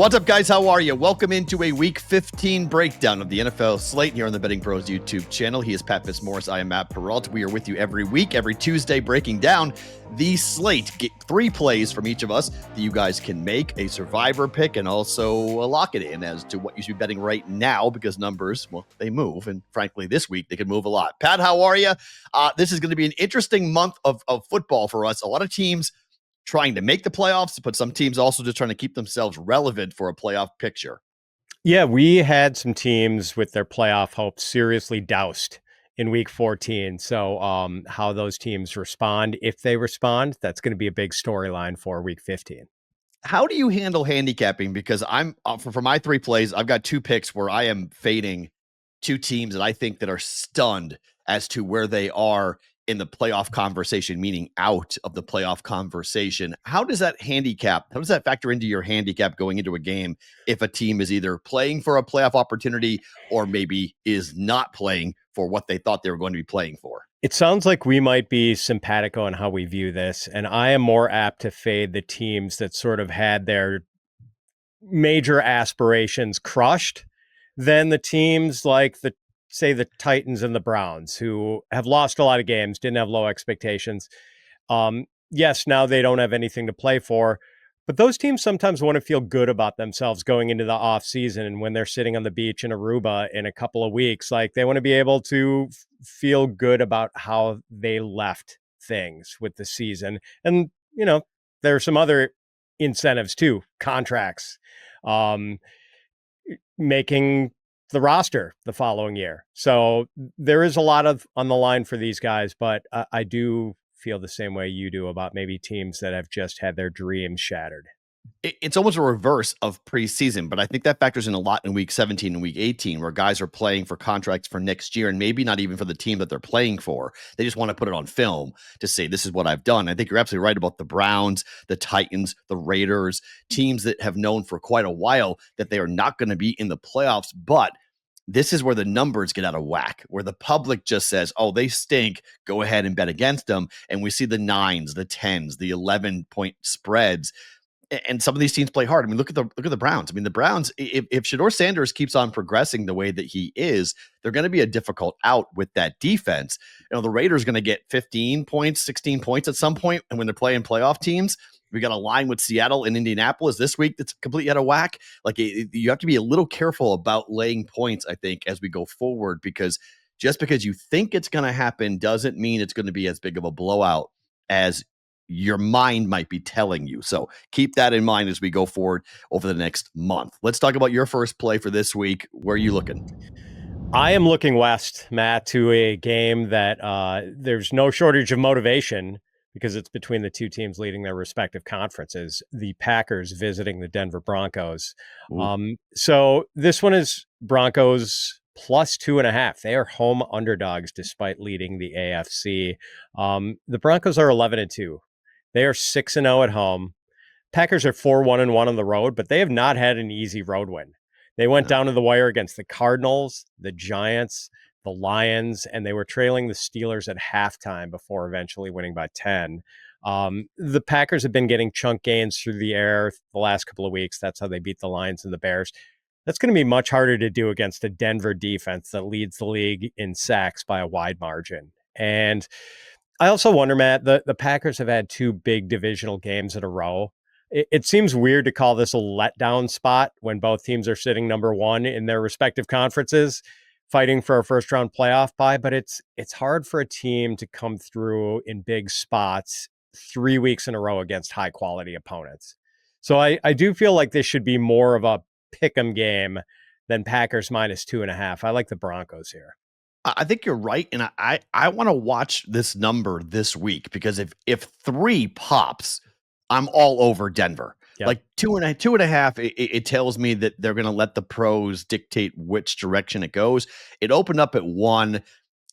What's up, guys? How are you? Welcome into a Week 15 breakdown of the NFL slate here on the BettingPros YouTube channel. He is Pat Fitzmaurice. I am Matt Perrault. We are with you every week, every Tuesday, breaking down the slate. Get 3 plays from each of us that you guys can make, a survivor pick, and also lock it in as to what you should be betting right now, because numbers, well, they move. And frankly, this week, they could move a lot. Pat, how are you? This is going to be an interesting month of football for us. A lot of teams trying to make the playoffs, but some teams also just trying to keep themselves relevant for a playoff picture. Yeah, we had some teams with their playoff hopes seriously doused in week 14. So how those teams respond, if they respond, that's going to be a big storyline for week 15. How do you handle handicapping? Because I'm for my 3 plays, I've got 2 picks where I am fading 2 teams that I think that are stunned as to where they are in the playoff conversation, meaning out of the playoff conversation. How does that factor into your handicap going into a game if a team is either playing for a playoff opportunity or maybe is not playing for what they thought they were going to be playing for? It sounds like we might be simpatico in how we view this, and I am more apt to fade the teams that sort of had their major aspirations crushed than the teams like say the Titans and the Browns, who have lost a lot of games, didn't have low expectations. Yes, now they don't have anything to play for, but those teams sometimes want to feel good about themselves going into the off season. And when they're sitting on the beach in Aruba in a couple of weeks, like they want to be able to feel good about how they left things with the season. And, there are some other incentives too, contracts, making the roster the following year. So there is a lot on the line for these guys, but I do feel the same way you do about maybe teams that have just had their dreams shattered. It's almost a reverse of preseason, but I think that factors in a lot in week 17 and week 18, where guys are playing for contracts for next year and maybe not even for the team that they're playing for. They just want to put it on film to say, this is what I've done. I think you're absolutely right about the Browns, the Titans, the Raiders, teams that have known for quite a while that they are not going to be in the playoffs. But this is where the numbers get out of whack, where the public just says, oh, they stink, go ahead and bet against them. And we see the 9s, the 10s, the 11-point spreads. And some of these teams play hard. I mean, look at the Browns. I mean, the Browns, if Shedeur Sanders keeps on progressing the way that he is, they're going to be a difficult out with that defense. The Raiders are going to get 15 points, 16 points at some point. And when they're playing playoff teams, we got a line with Seattle and Indianapolis this week that's completely out of whack. Like, you have to be a little careful about laying points, I think, as we go forward, because just because you think it's going to happen doesn't mean it's going to be as big of a blowout as your mind might be telling you. So keep that in mind as we go forward over the next month. Let's talk about your first play for this week. Where are you looking? I am looking west, Matt, to a game that there's no shortage of motivation because it's between the 2 teams leading their respective conferences, the Packers visiting the Denver Broncos. So this one is Broncos plus 2.5. They are home underdogs despite leading the AFC. The Broncos are 11-2. They are 6-0 at home. Packers are 4-1-1 on the road, but they have not had an easy road win. They went down to the wire against the Cardinals, the Giants, the Lions, and they were trailing the Steelers at halftime before eventually winning by 10. The Packers have been getting chunk gains through the air the last couple of weeks. That's how they beat the Lions and the Bears. That's going to be much harder to do against a Denver defense that leads the league in sacks by a wide margin. And I also wonder, Matt, the Packers have had 2 big divisional games in a row. It seems weird to call this a letdown spot when both teams are sitting number 1 in their respective conferences, fighting for a first-round playoff bye, but it's hard for a team to come through in big spots 3 weeks in a row against high-quality opponents. So I do feel like this should be more of a pick-em game than Packers minus 2.5. I like the Broncos here. I think you're right, and I want to watch this number this week, because if 3 pops, I'm all over Denver. Yep. Like 2.5, it tells me that they're going to let the pros dictate which direction it goes. It opened up at 1.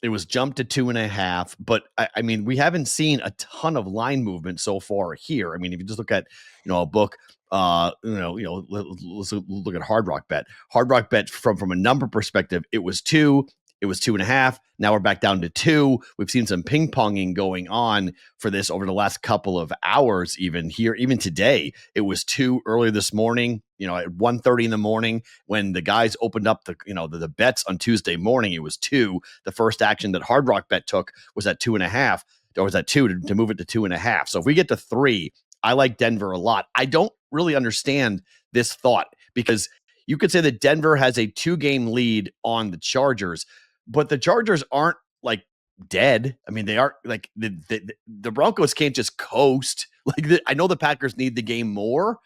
It was jumped to 2.5, but I mean, we haven't seen a ton of line movement so far here. I mean, if you just look at, a book, let's look at Hard Rock Bet. Hard Rock Bet from a number perspective, it was 2. It was 2.5. Now we're back down to 2. We've seen some ping ponging going on for this over the last couple of hours, even today. It was 2 earlier this morning, at 1:30 in the morning when the guys opened up the bets on Tuesday morning. It was 2. The first action that Hard Rock Bet took was at 2.5, or was at 2 to move it to 2.5. So if we get to 3, I like Denver a lot. I don't really understand this thought because you could say that Denver has a 2-game lead on the Chargers, but the Chargers aren't like dead. I mean, they aren't like the Broncos can't just coast. I know the Packers need the game more,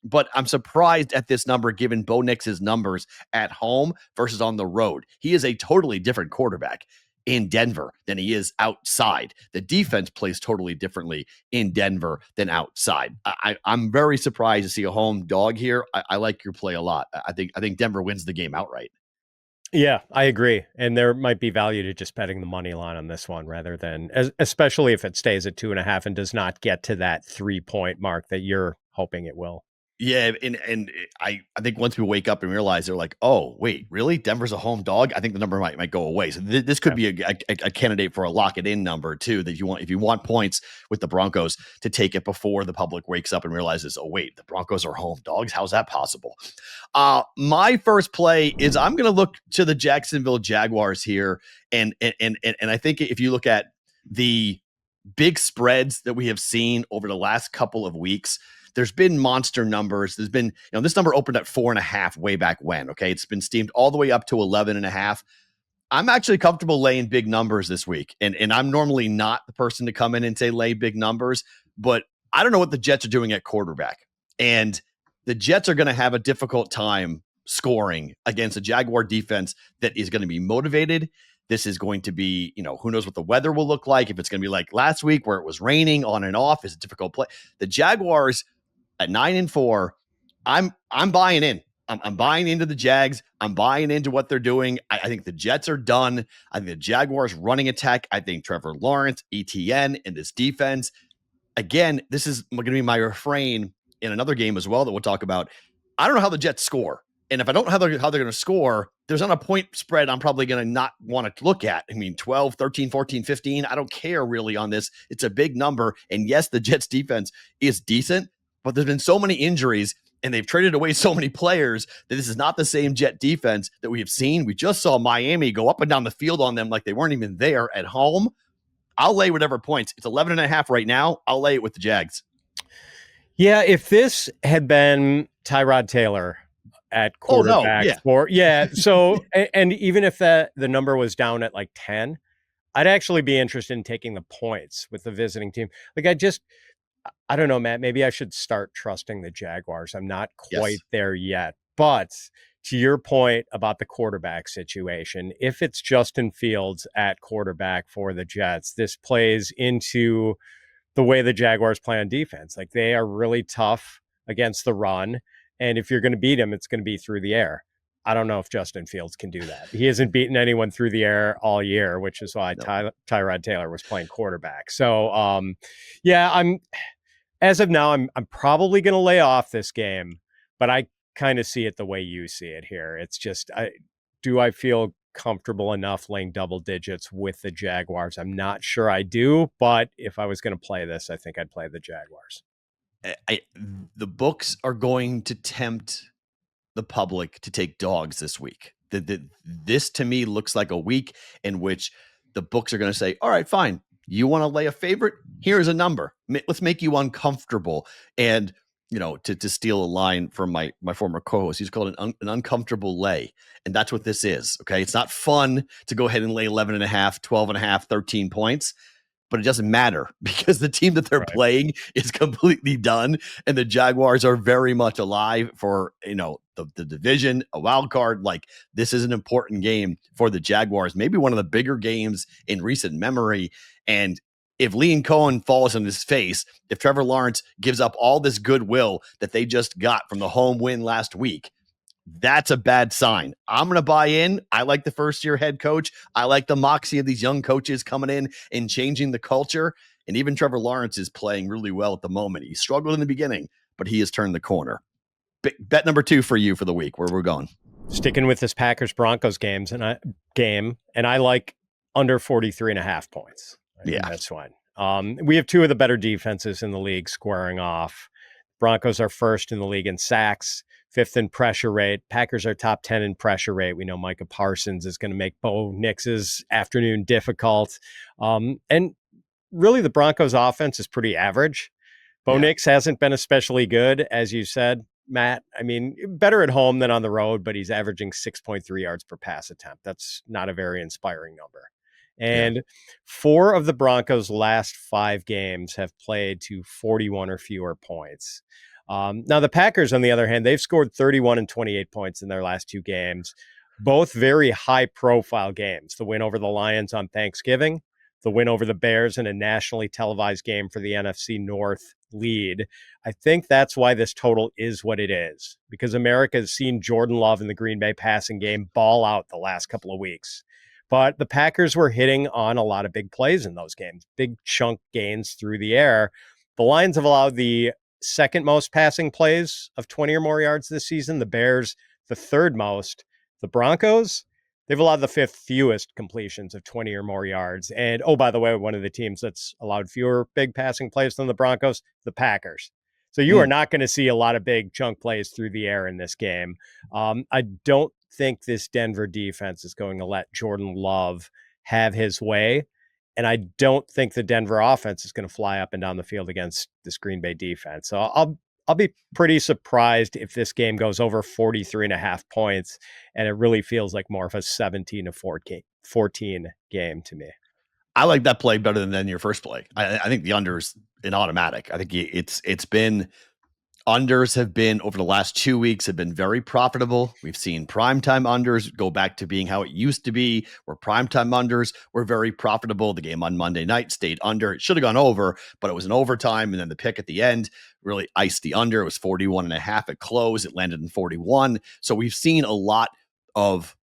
but I'm surprised at this number given Bo Nix's numbers at home versus on the road. He is a totally different quarterback in Denver than he is outside. The defense plays totally differently in Denver than outside. I'm very surprised to see a home dog here. I like your play a lot. I think Denver wins the game outright. Yeah, I agree. And there might be value to just betting the money line on this one rather than, especially if it stays at 2.5 and does not get to that 3-point mark that you're hoping it will. Yeah, and I think once we wake up and realize they're like, oh wait, really? Denver's a home dog. I think the number might go away. So this could be a candidate for a lock it in number too. That you want if you want points with the Broncos to take it before the public wakes up and realizes, oh wait, the Broncos are home dogs. How's that possible? My first play is I'm going to look to the Jacksonville Jaguars here, and I think if you look at the big spreads that we have seen over the last couple of weeks. There's been monster numbers. There's been, this number opened at 4.5 way back when. Okay. It's been steamed all the way up to 11.5. I'm actually comfortable laying big numbers this week. And I'm normally not the person to come in and say lay big numbers, but I don't know what the Jets are doing at quarterback. And the Jets are going to have a difficult time scoring against a Jaguar defense that is going to be motivated. This is going to be, who knows what the weather will look like. If it's going to be like last week where it was raining on and off, is a difficult play. The Jaguars at 9-4, I'm buying in. I'm buying into the Jags. I'm buying into what they're doing. I think the Jets are done. I think the Jaguars running attack. I think Trevor Lawrence, ETN, and this defense. Again, this is going to be my refrain in another game as well that we'll talk about. I don't know how the Jets score. And if I don't know how they're going to score, there's not a point spread I'm probably going to not want to look at. I mean, 12, 13, 14, 15. I don't care really on this. It's a big number. And yes, the Jets defense is decent, but there's been so many injuries and they've traded away so many players that this is not the same Jet defense that we have seen. We just saw Miami go up and down the field on them like they weren't even there at home. I'll lay whatever points. It's 11.5 right now. I'll lay it with the Jags. Yeah, if this had been Tyrod Taylor at quarterback so and even if the number was down at like 10, I'd actually be interested in taking the points with the visiting team. Like I don't know, Matt, maybe I should start trusting the Jaguars. I'm not quite there yet. But to your point about the quarterback situation, if it's Justin Fields at quarterback for the Jets, this plays into the way the Jaguars play on defense. Like they are really tough against the run. And if you're going to beat him, it's going to be through the air. I don't know if Justin Fields can do that. He hasn't beaten anyone through the air all year, which is why Tyrod Taylor was playing quarterback. So, as of now, I'm probably going to lay off this game, but I kind of see it the way you see it here. It's just, do I feel comfortable enough laying double digits with the Jaguars? I'm not sure I do, but if I was going to play this, I think I'd play the Jaguars. The books are going to tempt the public to take dogs this week. This to me looks like a week in which the books are going to say, all right, fine. You want to lay a favorite? Here's a number. Let's make you uncomfortable. And, to steal a line from my former co-host, he's called an uncomfortable lay. And that's what this is. Okay. It's not fun to go ahead and lay 11.5, 12.5, 13 points. But it doesn't matter because the team that they're playing is completely done. And the Jaguars are very much alive for, the division, a wild card. Like this is an important game for the Jaguars, maybe one of the bigger games in recent memory. And if Liam Cohen falls on his face, if Trevor Lawrence gives up all this goodwill that they just got from the home win last week, that's a bad sign. I'm going to buy in. I like the first-year head coach. I like the moxie of these young coaches coming in and changing the culture. And even Trevor Lawrence is playing really well at the moment. He struggled in the beginning, but he has turned the corner. Bet number 2 for you for the week. Where we're going. Sticking with this Packers Broncos game, and I like under 43.5 points in Yeah. this one. We have two of the better defenses in the league squaring off. Broncos are first in the league in sacks, fifth in pressure rate. Packers are top 10 in pressure rate. We know Micah Parsons is going to make Bo Nix's afternoon difficult. And really, the Broncos offense is pretty average. Bo Nix hasn't been especially good, as you said, Matt. I mean, better at home than on the road, but he's averaging 6.3 yards per pass attempt. That's not a very inspiring number. And 4 of the Broncos' last 5 games have played to 41 or fewer points. Now, the Packers, on the other hand, they've scored 31 and 28 points in their last 2 games, both very high-profile games. The win over the Lions on Thanksgiving, the win over the Bears in a nationally televised game for the NFC North lead. I think that's why this total is what it is, because America has seen Jordan Love in the Green Bay passing game ball out the last couple of weeks. But the Packers were hitting on a lot of big plays in those games, big chunk gains through the air. The Lions have allowed the second most passing plays of 20 or more yards this season. The Bears, the third most. The Broncos, they've allowed the 5th fewest completions of 20 or more yards. And, oh, by the way, one of the teams that's allowed fewer big passing plays than the Broncos, the Packers. So you are not going to see a lot of big chunk plays through the air in this game. I don't think this Denver defense is going to let Jordan Love have his way. And I don't think the Denver offense is going to fly up and down the field against this Green Bay defense. So I'll be pretty surprised if this game goes over 43.5 points, and it really feels like more of a 17 to 14 game to me. I like that play better than your first play. I think the under's an automatic. I think it's been unders have been over the last 2 weeks have been very profitable. We've seen primetime unders go back to being how it used to be, where primetime unders were very profitable. The game on Monday night stayed under. It should have gone over, but it was an overtime. And then the pick at the end really iced the under. It was 41.5 at close. It landed in 41. So we've seen a lot of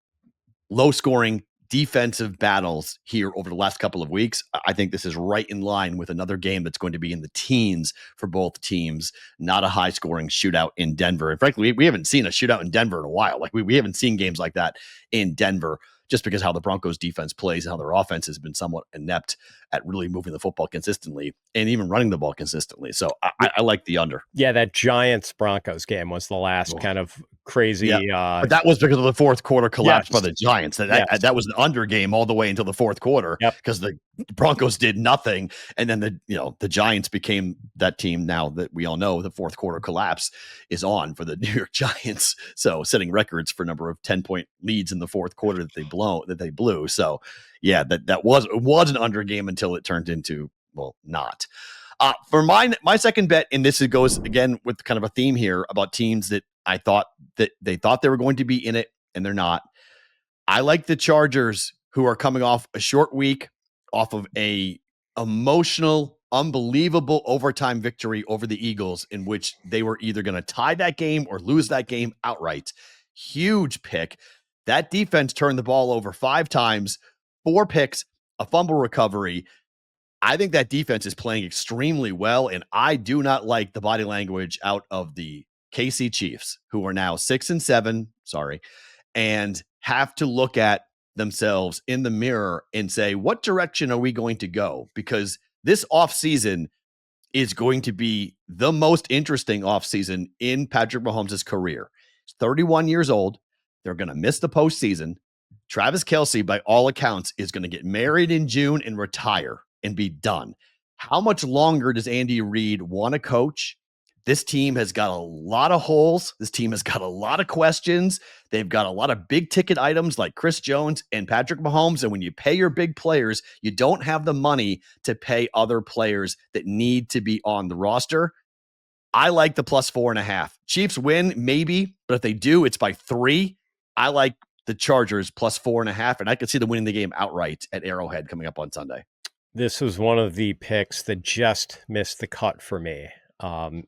low scoring defensive battles here over the last couple of weeks. I think this is right in line with another game that's going to be in the teens for both teams, not a high scoring shootout in Denver. And frankly, we haven't seen a shootout in Denver in a while. Like we haven't seen games like that in Denver, just because how the Broncos defense plays and how their offense has been somewhat inept at really moving the football consistently and even running the ball consistently. So I like the under. Yeah, that Giants Broncos game was the last kind of crazy. But that was because of the fourth quarter collapse by the Giants. That was an under game all the way until the fourth quarter because the Broncos did nothing. And then the Giants became that team now that we all know the fourth quarter collapse is on for the New York Giants. So setting records for number of 10-point leads in the fourth quarter that they blew. So yeah, that was an under game until it turned into, well, not. For my second bet, and this goes again with kind of a theme here about teams that I thought that they thought they were going to be in it and they're not. I like the Chargers, who are coming off a short week, off of a emotional, unbelievable overtime victory over the Eagles, in which they were either going to tie that game or lose that game outright. Huge pick. That defense turned the ball over 5 times, 4 picks, a fumble recovery. I think that defense is playing extremely well, and I do not like the body language out of the KC Chiefs, who are now 6-7, and have to look at themselves in the mirror and say, what direction are we going to go? Because this offseason is going to be the most interesting offseason in Patrick Mahomes' career. He's 31 years old. They're going to miss the postseason. Travis Kelce, by all accounts, is going to get married in June and retire and be done. How much longer does Andy Reid want to coach? This team has got a lot of holes. This team has got a lot of questions. They've got a lot of big ticket items like Chris Jones and Patrick Mahomes. And when you pay your big players, you don't have the money to pay other players that need to be on the roster. I like the plus 4.5. Chiefs win, maybe, but if they do, it's by 3. I like the Chargers plus 4.5, and I could see them winning the game outright at Arrowhead coming up on Sunday. This was one of the picks that just missed the cut for me,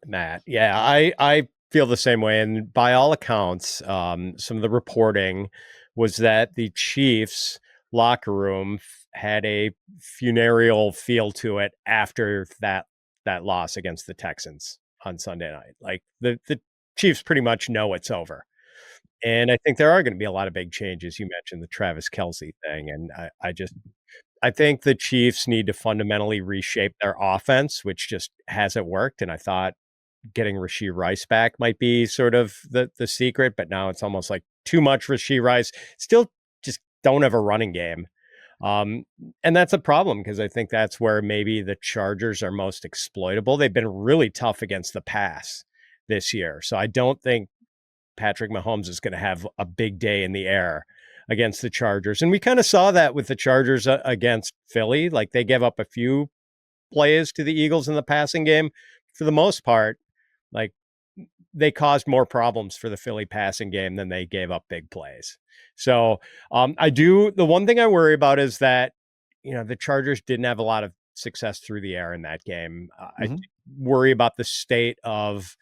Matt. Yeah, I feel the same way. And by all accounts, some of the reporting was that the Chiefs locker room had a funereal feel to it after that loss against the Texans on Sunday night. Like the Chiefs pretty much know it's over. And I think there are going to be a lot of big changes. You mentioned the Travis Kelce thing, and I think the Chiefs need to fundamentally reshape their offense, which just hasn't worked. And I thought getting Rashee Rice back might be sort of the secret, but now it's almost like too much Rashee Rice. Still just don't have a running game. And that's a problem because I think that's where maybe the Chargers are most exploitable. They've been really tough against the pass this year. So I don't think Patrick Mahomes is going to have a big day in the air against the Chargers. And we kind of saw that with the Chargers against Philly. Like they gave up a few plays to the Eagles in the passing game. For the most part, like they caused more problems for the Philly passing game than they gave up big plays. So the one thing I worry about is that, the Chargers didn't have a lot of success through the air in that game. I worry about the state of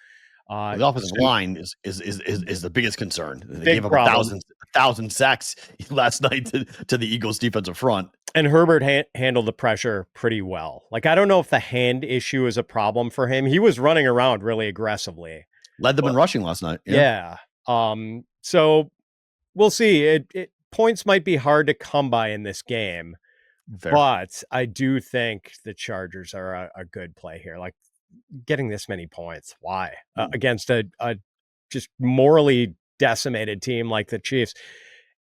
the offensive line is the biggest concern. They gave up problem. a thousand sacks last night to the Eagles defensive front. And Herbert handled the pressure pretty well. Like, I don't know if the hand issue is a problem for him. He was running around really aggressively. Led them in rushing last night. Yeah. So we'll see. Points might be hard to come by in this game. Fair. But I do think the Chargers are a good play here. Like, getting this many points, why? Against a just morally decimated team like the Chiefs.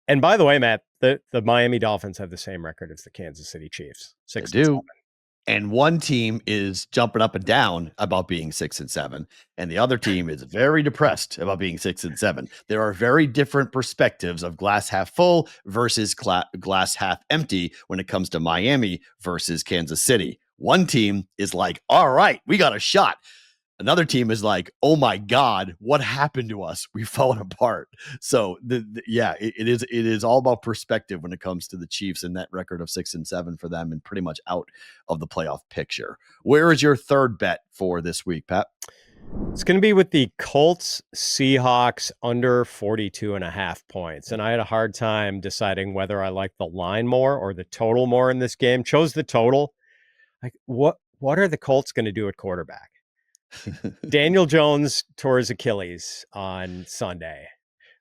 And by the way, Matt, the Miami Dolphins have the same record as the Kansas City Chiefs. 6-7. And one team is jumping up and down about being 6-7, and the other team is very depressed about being 6-7. There are very different perspectives of glass half full versus glass half empty when it comes to Miami versus Kansas City. One team is like, all right, we got a shot. Another team is like, oh my God, what happened to us? We've fallen apart. So it is all about perspective when it comes to the Chiefs and that record of 6-7 for them and pretty much out of the playoff picture. Where is your third bet for this week, Pat? It's going to be with the Colts Seahawks under 42.5 points. And I had a hard time deciding whether I like the line more or the total more in this game. Chose the total. Like, what are the Colts going to do at quarterback? Daniel Jones tore his Achilles on Sunday.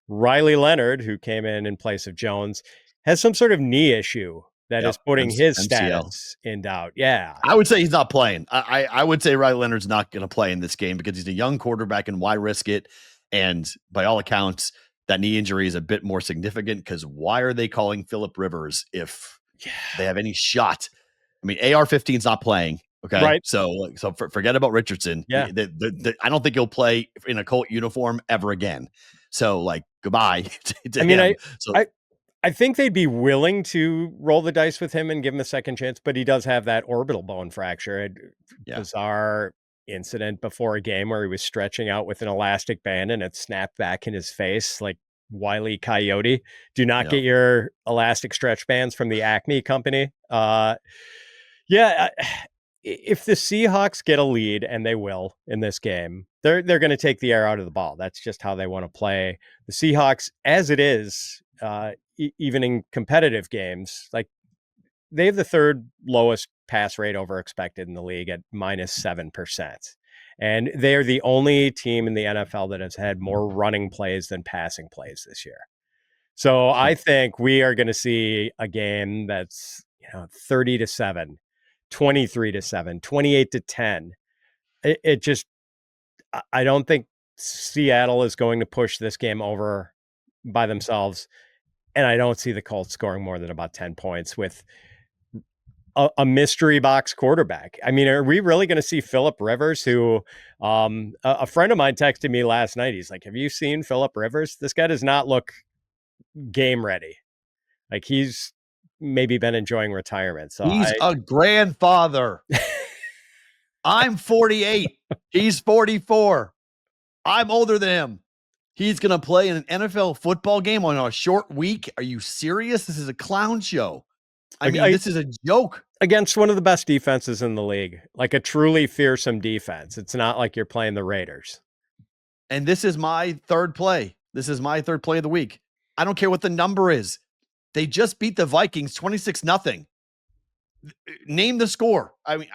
Riley Leonard, who came in place of Jones, has some sort of knee issue that is putting his status in doubt. Yeah. I would say he's not playing. I would say Riley Leonard's not going to play in this game because he's a young quarterback and why risk it? And by all accounts, that knee injury is a bit more significant because why are they calling Phillip Rivers if they have any shot? I mean, AR-15's not playing. Okay. Right. So forget about Richardson. Yeah. I don't think he'll play in a Colt uniform ever again. So goodbye to him. I think they'd be willing to roll the dice with him and give him a second chance, but he does have that orbital bone fracture. Bizarre incident before a game where he was stretching out with an elastic band and it snapped back in his face like Wile E. Coyote. Do not get your elastic stretch bands from the Acme company. If the Seahawks get a lead, and they will in this game, they're going to take the air out of the ball. That's just how they want to play. The Seahawks, as it is, even in competitive games, like they have the third lowest pass rate over expected in the league at -7%. And they are the only team in the NFL that has had more running plays than passing plays this year. So I think we are going to see a game that's 30-7. 23-7, 28-10. It just, I don't think Seattle is going to push this game over by themselves. And I don't see the Colts scoring more than about 10 points with a mystery box quarterback. I mean, are we really going to see Phillip Rivers, who a friend of mine texted me last night? He's like, have you seen Phillip Rivers? This guy does not look game ready. Like he's maybe been enjoying retirement. So he's a grandfather. I'm 48. He's 44. I'm older than him. He's going to play in an NFL football game on a short week. Are you serious? This is a clown show. I mean, this is a joke. Against one of the best defenses in the league, like a truly fearsome defense. It's not like you're playing the Raiders. And this is my third play. This is my third play of the week. I don't care what the number is. They just beat the Vikings 26-0. Name the score. I mean,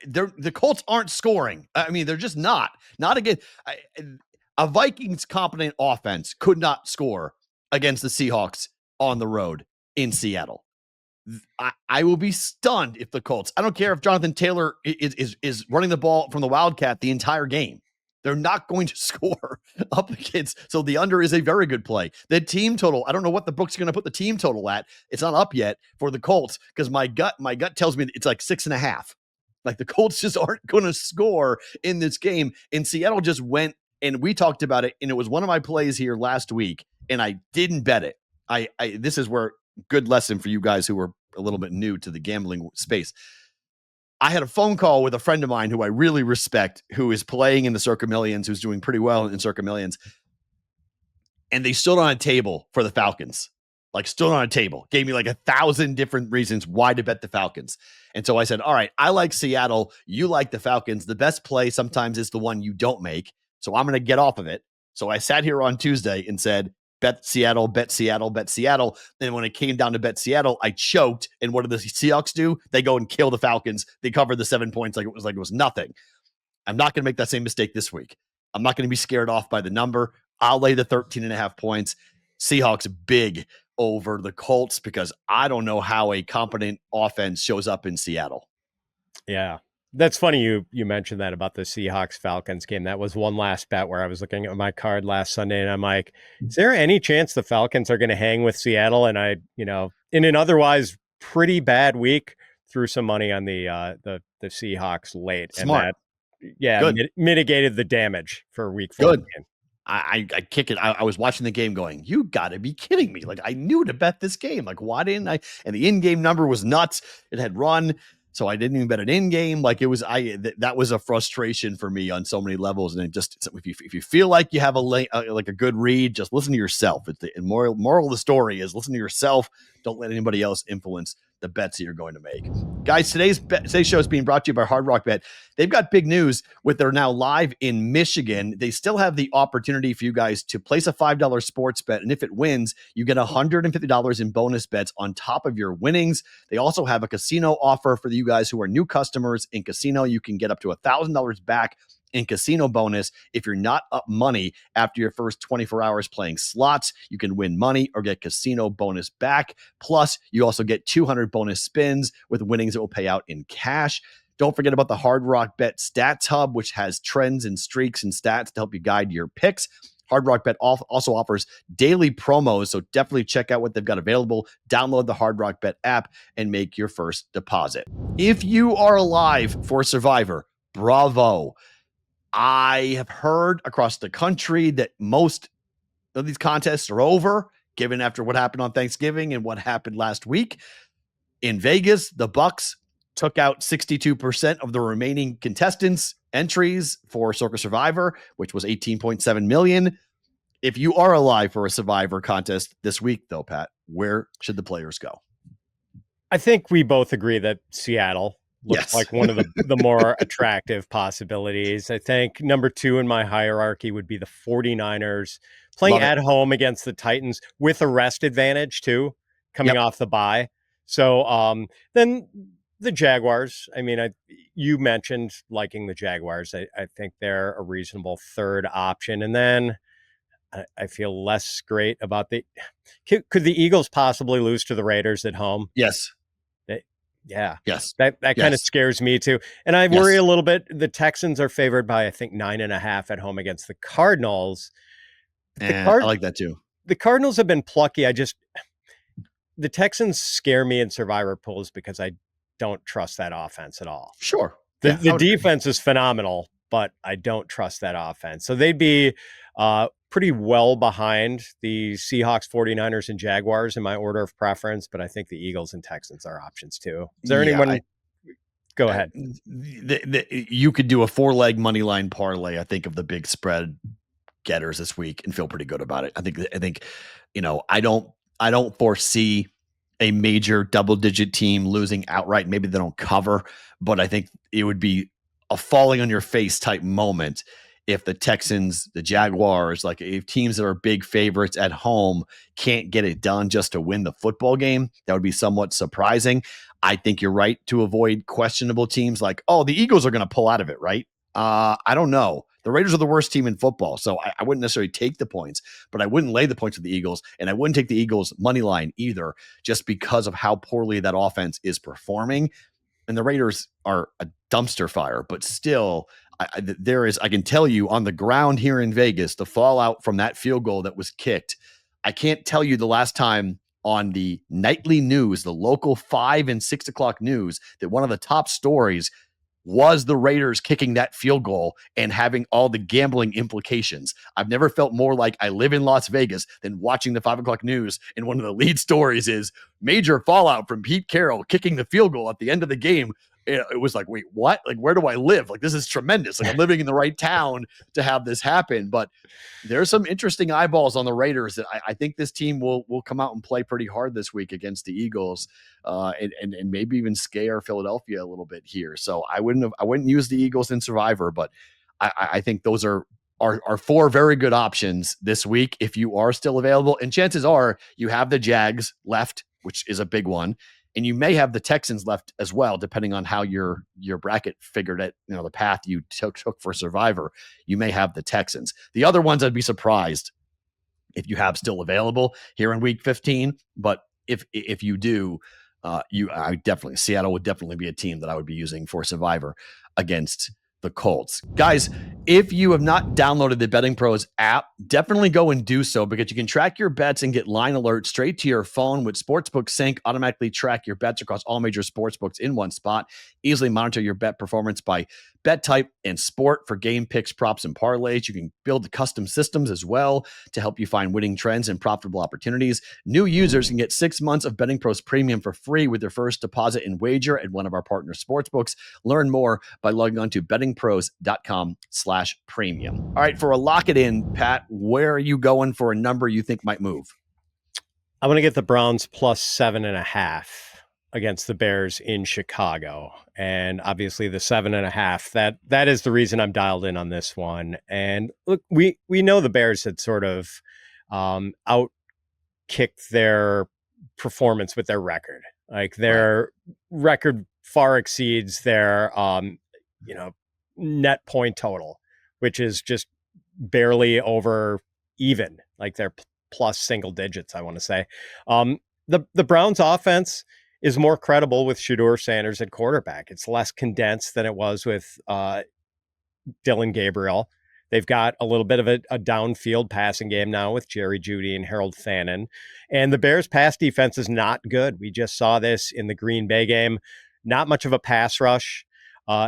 the Colts aren't scoring. I mean, they're just not again. A Vikings competent offense could not score against the Seahawks on the road in Seattle. I will be stunned if the Colts, I don't care if Jonathan Taylor is running the ball from the Wildcat the entire game. They're not going to score up against. So the under is a very good play. The team total, I don't know what the book's going to put the team total at. It's not up yet for the Colts because my gut tells me it's like 6.5. Like the Colts just aren't going to score in this game. And Seattle just went, and we talked about it, and it was one of my plays here last week, and I didn't bet it. This is where good lesson for you guys who are a little bit new to the gambling space. I had a phone call with a friend of mine who I really respect, who is playing in the Circa Millions, who's doing pretty well in Circa Millions. And they stood on a table for the Falcons, like stood on a table, gave me like 1,000 different reasons why to bet the Falcons. And so I said, all right, I like Seattle. You like the Falcons. The best play sometimes is the one you don't make. So I'm going to get off of it. So I sat here on Tuesday and said, bet Seattle, bet Seattle, bet Seattle. And when it came down to bet Seattle, I choked. And what did the Seahawks do? They go and kill the Falcons. They covered the 7 points like it was nothing. I'm not going to make that same mistake this week. I'm not going to be scared off by the number. I'll lay the 13.5 points. Seahawks big over the Colts because I don't know how a competent offense shows up in Seattle. Yeah. That's funny you mentioned that about the Seahawks-Falcons game. That was one last bet where I was looking at my card last Sunday, and I'm like, is there any chance the Falcons are going to hang with Seattle? And I, in an otherwise pretty bad week, threw some money on the Seahawks late. Smart. And that, mitigated the damage for week 4. Good. I kick it. I was watching the game going, you got to be kidding me. Like, I knew to bet this game. Like, why didn't I? And the in-game number was nuts. It had run. So I didn't even bet an in-game. Like, it was, that was a frustration for me on so many levels. And it just, if you feel like you have a good read, just listen to yourself. It's the moral of the story is listen to yourself. Don't let anybody else influence the bets that you're going to make. Guys, today's show is being brought to you by Hard Rock Bet. They've got big news with they're now live in Michigan. They still have the opportunity for you guys to place a $5 sports bet. And if it wins, you get $150 in bonus bets on top of your winnings. They also have a casino offer for you guys who are new customers in casino. You can get up to $1,000 back in casino bonus. If you're not up money after your first 24 hours playing slots, you can win money or get casino bonus back. Plus, you also get 200 bonus spins with winnings that will pay out in cash. Don't forget about the Hard Rock Bet Stats Hub, which has trends and streaks and stats to help you guide your picks. Hard Rock Bet also offers daily promos, so definitely check out what they've got available. Download the Hard Rock Bet app and make your first deposit. If you are alive for Survivor, bravo. I have heard across the country that most of these contests are over, given after what happened on Thanksgiving and what happened last week. In Vegas, the Bucks took out 62% of the remaining contestants' entries for Circa Survivor, which was 18.7 million. If you are alive for a Survivor contest this week, though, Pat, where should the players go? I think we both agree that Seattle looks like one of the more attractive possibilities. I think number 2 in my hierarchy would be the 49ers playing at home against the Titans with a rest advantage too, coming off the bye. So then the Jaguars, I mean, you mentioned liking the Jaguars. I think they're a reasonable third option. And then I feel less great about could the Eagles possibly lose to the Raiders at home? Yes. Yeah. Yes. That kind of scares me too. And I worry a little bit. The Texans are favored by, I think, 9.5 at home against the Cardinals. I like that too. The Cardinals have been plucky. The Texans scare me in Survivor pools because I don't trust that offense at all. Sure. The defense is phenomenal, but I don't trust that offense. So they'd be pretty well behind the Seahawks, 49ers, and Jaguars in my order of preference, but I think the Eagles and Texans are options too. Is there anyone? Go ahead. You could do a 4-leg money line parlay, I think, of the big spread getters this week and feel pretty good about it. I think, I don't foresee a major double-digit team losing outright. Maybe they don't cover, but I think it would be a falling on your face type moment if the Texans, the Jaguars, like if teams that are big favorites at home can't get it done just to win the football game. That would be somewhat surprising. I think you're right to avoid questionable teams like, the Eagles are going to pull out of it, right? I don't know. The Raiders are the worst team in football, so I wouldn't necessarily take the points, but I wouldn't lay the points with the Eagles, and I wouldn't take the Eagles' money line either, just because of how poorly that offense is performing. And the Raiders are a dumpster fire, but still, I can tell you on the ground here in Vegas, the fallout from that field goal that was kicked. I can't tell you the last time on the nightly news, the local 5 and 6 o'clock news, that one of the top stories was the Raiders kicking that field goal and having all the gambling implications. I've never felt more like I live in Las Vegas than watching the 5 o'clock news. And one of the lead stories is major fallout from Pete Carroll kicking the field goal at the end of the game. It was like, wait, what? Like, where do I live? Like, this is tremendous. Like, I'm living in the right town to have this happen. But there's some interesting eyeballs on the Raiders that I think this team will come out and play pretty hard this week against the Eagles, and maybe even scare Philadelphia a little bit here. So I wouldn't use the Eagles in Survivor, but I think those are 4 very good options this week if you are still available. And chances are you have the Jags left, which is a big one. And you may have the Texans left as well, depending on how your bracket figured it, the path you took for Survivor. You may have the Texans. The other ones, I'd be surprised if you have still available here in week 15. But if you do, Seattle would definitely be a team that I would be using for Survivor against the Colts. Guys, if you have not downloaded the BettingPros app, definitely go and do so, because you can track your bets and get line alerts straight to your phone with Sportsbook Sync. Automatically track your bets across all major sportsbooks in one spot. Easily monitor your bet performance by bet type and sport for game picks, props, and parlays. You can build custom systems as well to help you find winning trends and profitable opportunities. New users can get 6 months of BettingPros Premium for free with their first deposit and wager at one of our partner sportsbooks. Learn more by logging on to bettingpros.com/premium. All right, for a lock it in, Pat, where are you going for a number you think might move? I'm going to get the Browns plus 7.5 against the Bears in Chicago. And obviously the 7.5, that is the reason I'm dialed in on this one. And look, we know the Bears had sort of out kicked their performance with their record. Like their record far exceeds their net point total, which is just barely over even. Like they're plus single digits, I want to say. The Browns offense is more credible with Shedeur Sanders at quarterback. It's less condensed than it was with Dylan Gabriel. They've got a little bit of a downfield passing game now with Jerry Jeudy and Harold Fannin. And the Bears' pass defense is not good. We just saw this in the Green Bay game. Not much of a pass rush.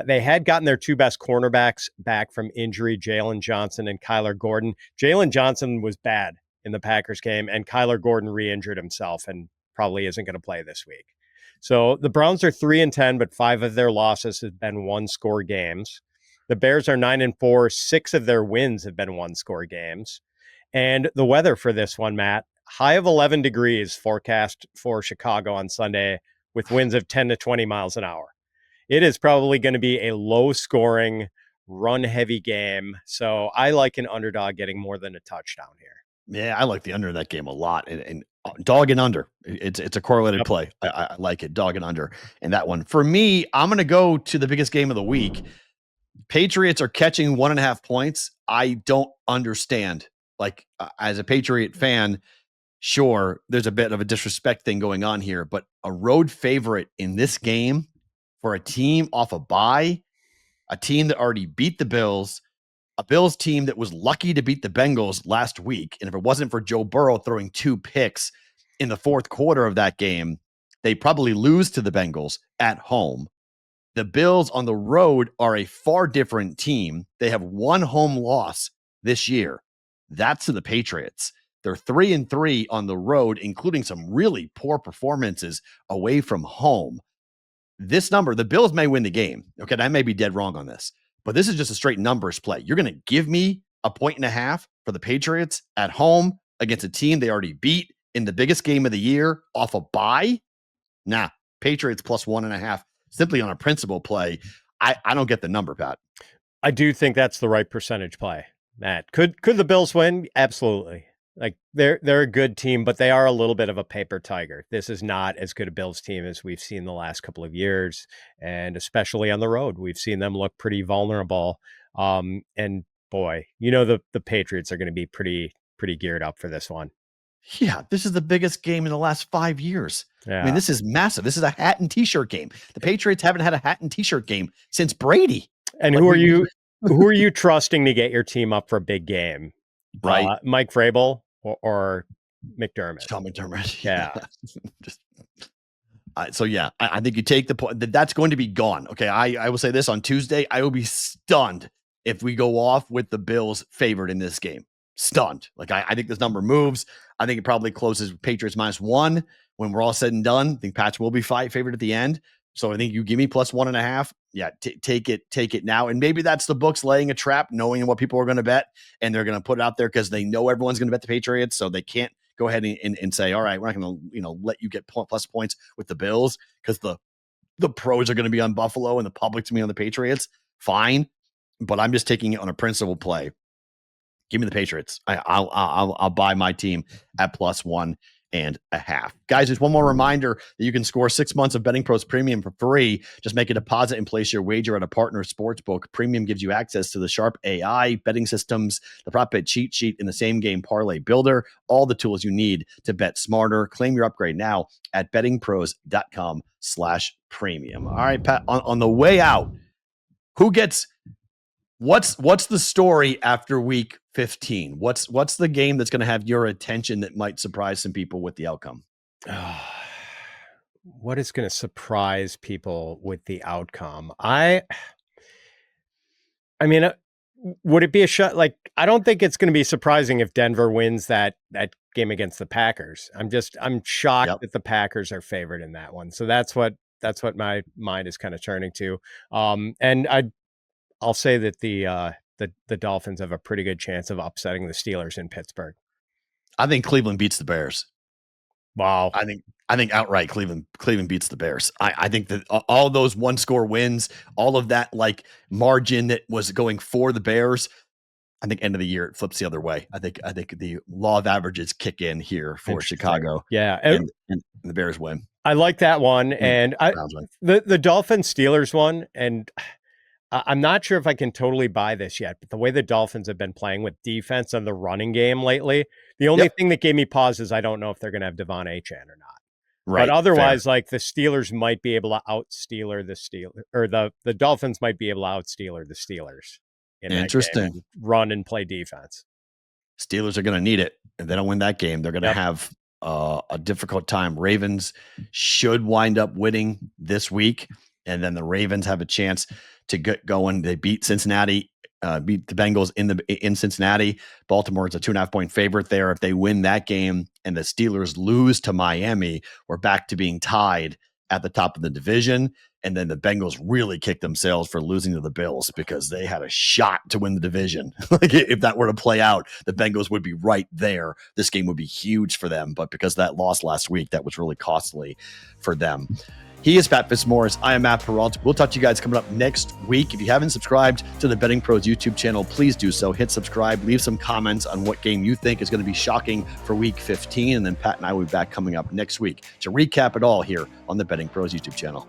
They had gotten their 2 best cornerbacks back from injury, Jalen Johnson and Kyler Gordon. Jalen Johnson was bad in the Packers game, and Kyler Gordon re-injured himself and probably isn't going to play this week. So the Browns are 3-10, but 5 of their losses have been 1-score games. The Bears are 9-4. 6 of their wins have been 1-score games. And the weather for this one, Matt, high of 11 degrees forecast for Chicago on Sunday with winds of 10 to 20 miles an hour. It is probably going to be a low-scoring, run-heavy game. So I like an underdog getting more than a touchdown here. Yeah, I like the under in that game a lot. And dog and under. It's a correlated play. I like it. Dog and under in that one. For me, I'm going to go to the biggest game of the week. Patriots are catching 1.5 points. I don't understand. Like, as a Patriot fan, sure, there's a bit of a disrespect thing going on here, but a road favorite in this game for a team off a bye, a team that already beat the Bills, a Bills team that was lucky to beat the Bengals last week. And if it wasn't for Joe Burrow throwing 2 picks in the fourth quarter of that game, they probably lose to the Bengals at home. The Bills on the road are a far different team. They have 1 home loss this year. That's to the Patriots. They're 3-3 on the road, including some really poor performances away from home. This number, the Bills may win the game. Okay, I may be dead wrong on this, but this is just a straight numbers play. You're going to give me 1.5 for the Patriots at home against a team they already beat in the biggest game of the year off a bye? Nah, Patriots plus 1.5. Simply on a principle play. I don't get the number, Pat. I do think that's the right percentage play, Matt. Could the Bills win? Absolutely. Like they're a good team, but they are a little bit of a paper tiger. This is not as good a Bills team as we've seen the last couple of years, and especially on the road, we've seen them look pretty vulnerable. And boy, the Patriots are going to be pretty geared up for this one. Yeah, this is the biggest game in the last 5 years. Yeah. I mean, this is massive. This is a hat and t-shirt game. The Patriots haven't had a hat and t-shirt game since Brady. And who are you trusting to get your team up for a big game? Right. Mike Vrabel or McDermott? Sean McDermott. Yeah. I think you take the point that's going to be gone. Okay. I will say this on Tuesday. I will be stunned if we go off with the Bills favored in this game. Stunned. Like I think this number moves. I think it probably closes with Patriots -1 when we're all said and done. I think Pats will be favored at the end. So I think you give me +1.5. Yeah, take it now. And maybe that's the books laying a trap, knowing what people are going to bet, and they're going to put it out there because they know everyone's going to bet the Patriots, so they can't go ahead and say, all right, we're not going to let you get plus points with the Bills because the pros are going to be on Buffalo and the public's going to be on the Patriots. Fine, but I'm just taking it on a principle play. Give me the Patriots. I'll buy my team at +1.5. Guys, just one more reminder that you can score 6 months of BettingPros Premium for free. Just make a deposit and place your wager at a partner sportsbook. Premium gives you access to the sharp AI, betting systems, the prop bet cheat sheet, and the same game parlay builder. All the tools you need to bet smarter. Claim your upgrade now at bettingpros.com/premium. All right, Pat, on the way out, what's the story after week 15? What's the game that's going to have your attention that might surprise some people with the outcome? What is going to surprise people with the outcome? I mean, would it be a shot? Like, I don't think it's going to be surprising if Denver wins that game against the Packers. I'm shocked that the Packers are favored in that one. So that's what my mind is kind of turning to. And I'll say that the Dolphins have a pretty good chance of upsetting the Steelers in Pittsburgh. I think Cleveland beats the Bears. Wow. I think outright Cleveland beats the Bears. I think that all those 1-score wins, all of that like margin that was going for the Bears, I think end of the year it flips the other way. I think the law of averages kick in here for Chicago. Yeah. And the Bears win. I like that one. And the Dolphins Steelers one, and I'm not sure if I can totally buy this yet, but the way the Dolphins have been playing with defense and the running game lately, the only thing that gave me pause is I don't know if they're going to have Devon Achane or not. Right. But otherwise, like the Steelers might be able to out-Steeler the Steelers, or the Dolphins might be able to out-Steeler the Steelers. Interesting. Run and play defense. Steelers are going to need it. If they don't win that game, they're going to have a difficult time. Ravens should wind up winning this week, and then the Ravens have a chance to get going. They beat Cincinnati, beat the Bengals in Cincinnati. Baltimore is a 2.5-point favorite there. If they win that game and the Steelers lose to Miami, we're back to being tied at the top of the division. And then the Bengals really kicked themselves for losing to the Bills because they had a shot to win the division. Like if that were to play out, the Bengals would be right there. This game would be huge for them. But because of that loss last week, that was really costly for them. He is Pat Fitzmaurice. I am Matt Perrault. We'll talk to you guys coming up next week. If you haven't subscribed to the Betting Pros YouTube channel, please do so. Hit subscribe. Leave some comments on what game you think is going to be shocking for week 15. And then Pat and I will be back coming up next week to recap it all here on the Betting Pros YouTube channel.